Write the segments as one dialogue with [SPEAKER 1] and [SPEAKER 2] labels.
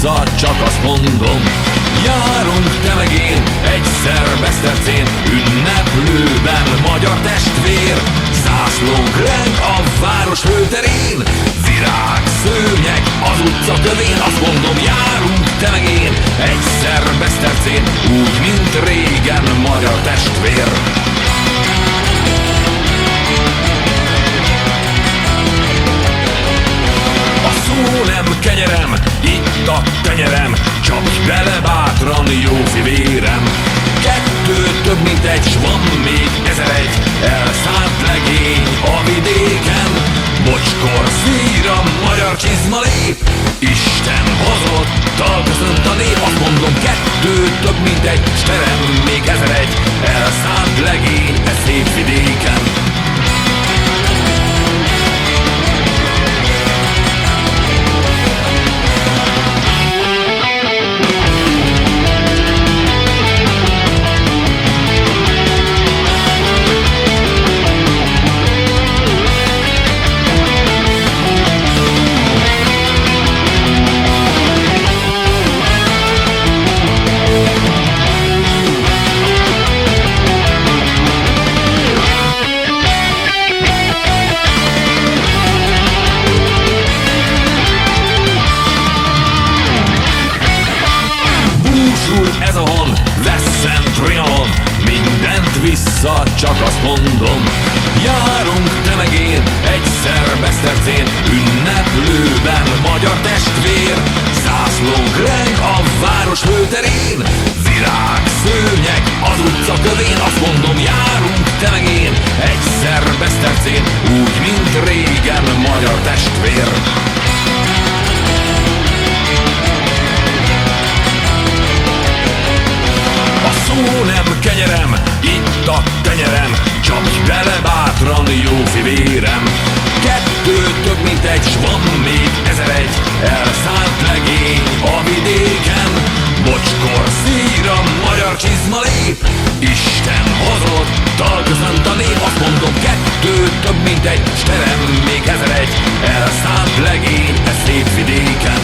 [SPEAKER 1] vissza, csak azt mondom. Járunk te meg én, egyszer Besztercén, ünneplőben magyar testvér. Zászlónk reng a város főterén, virág, szőnyeg az utca kövén. Azt mondom, járunk te meg én, egyszer Besztercén, úgy, mint régen magyar testvér. A szó nem kenyerem, itt a tenyerem, csapj bele bátran, jó fivérem. Kettő több mint egy, s van még 1001 elszánt legény a vidéken. Bocskor, szíra, magyar csizma lép, Isten hozottal köszönt a nép. Azt mondom, kettő több mint egy, s terem még 1001 elszánt legény e szép vidéken. Ez a hon, vesszen trianon, mindent vissza, csak azt mondom. Járunk te meg én, egyszer Besztercén, ünneplőben magyar testvér. Zászlónk reng a város főterén, virág, szőnyeg az utca kövén. Azt mondom, járunk te meg én, egyszer Besztercén, úgy, mint régen magyar testvér. Szó nem kenyerem, itt a tenyerem, csapj bele bátran, jó fivérem. Kettő több mint egy, s van még 1001 elszánt legény a vidéken. Bocskor, szíra, magyar csizma lép, Isten hozottal köszönt a nép. Azt mondom, kettő több mint egy, s terem még 1001 elszánt legény e szép vidéken.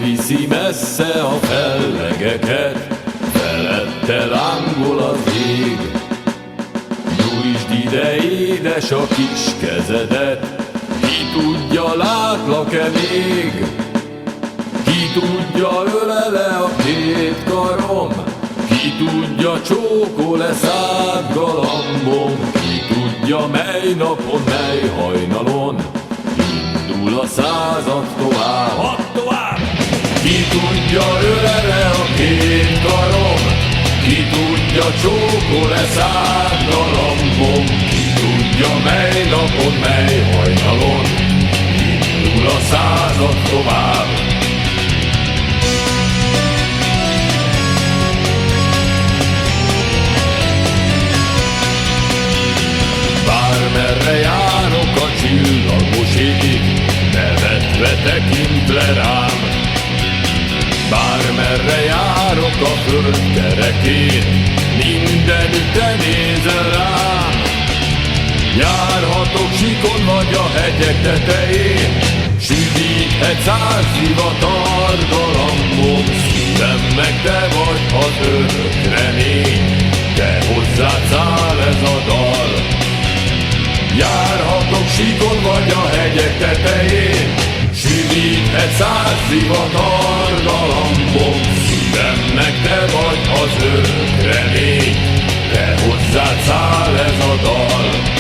[SPEAKER 2] Viszi messze a fellegeket, felette lángol az ég. Nyújtsd ide, édes, a kis kezedet, ki tudja, látlak-e még? Ki tudja, ölele a két karom, ki tudja, csókol-e szád galambom? Ki tudja, mely napon, mely hajnalon indul a század tovább? Hadd tovább! Ki tudja, ölele a két karom, ki tudja, csókol-e szád galambom? Ki tudja, mely napon, mely hajnalon indul a század tovább? Bármerre járok a csillagos ég, nevetve tekint le rám. Bármerre járok a föld kerekén, mindenütte nézel rám. Járhatok sikon vagy a hegyek tetején, süvíthet 100 zivatar galambom. Szívem meg te vagy az örök remény, te hozzád száll ez a dal. Járhatok sikon vagy a hegyek tetején, süvíthet 100 zivatar galambom. Szívem meg te vagy az örök remény, te hozzád száll ez a dal.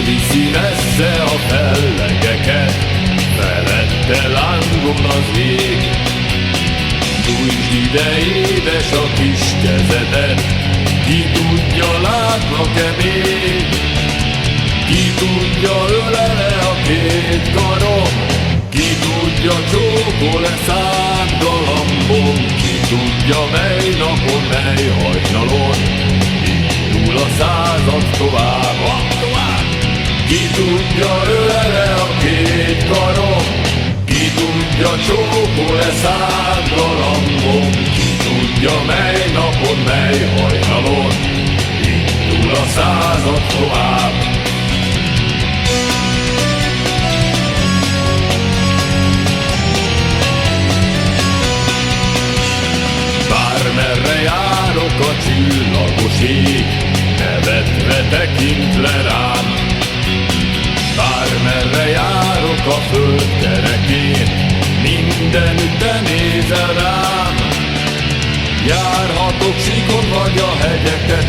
[SPEAKER 2] Viszi messze a fellegeket, felette lángol az ég. Nyújtsd ide, édes, a kis kezedet, ki tudja, látlak-e még? Ki tudja, ölele a két karom, ki tudja, csókol-e szád galambom, ki tudja, mely napon, mely hajnalon indul a század tovább. Ki tudja, ölele a két karom, ki tudja, csókol-e szád galambom, ki tudja, mely napon, mely hajnalon indul a század tovább. Bármerre járok, a csillagos ég nevetve tekint le rám. Bármerre járok a föld kerekén, mindenütte nézel rám. Járhatok síkon vagy a hegyek tetején,